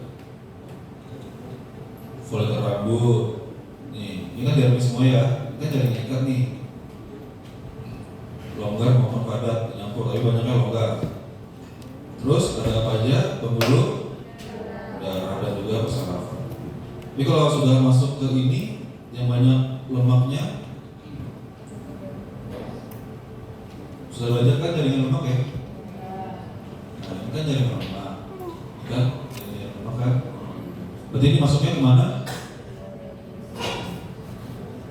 [SPEAKER 3] folikel rambut, nih, ini kan dermis semua ya, ini kan jaringan ikat nih, longgar maupun padat, nyampur, tapi banyaknya longgar. Terus ada apa aja? Pembuluh darah dan juga persarafan. Tapi kalau sudah masuk ke ini yang banyak lemaknya, sudah belajar kan jaringan lemak ya? Nah, ini kan jaringan lemak, kan? Jaringan lemak kan? Berarti ini masuknya kemana?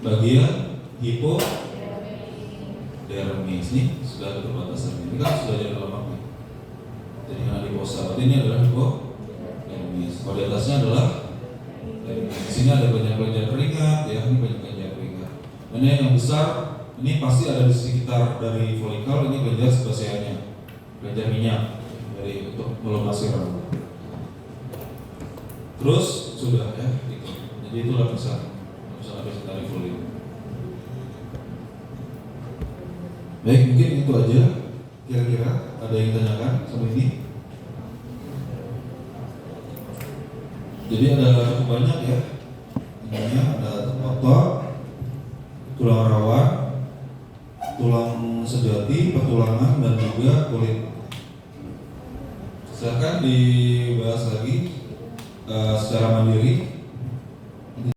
[SPEAKER 3] Bagian hipodermis nih sudah ada perbatasan. Ini kan sudah jaringan lemak nih. Jaringan adiposa. Berarti ini adalah hipodermis. Kalau di atasnya adalah dermis. Di sini ada kelenjar keringat, ya ini banyak kelenjar keringat. Dan yang besar ini pasti ada di sekitar dari folikel, ini kelenjar sebasianya, kelenjar minyak dari untuk melumasi rambut. Terus sudah ya, gitu. Jadi itu lapisan dari folikel. Baik, mungkin itu aja. Kira-kira ada yang tanyakan sama ini? Jadi ada cukup banyak ya. Intinya ada otot, tulang rawan, tulang sejati, petulangan, dan juga kulit. Silakan dibahas lagi secara mandiri.